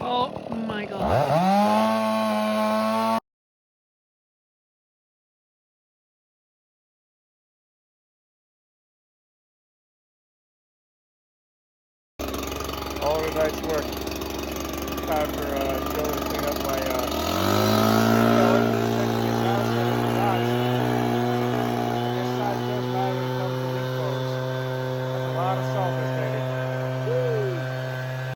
Oh my god. All of the night's work. Time for Joe to clean up my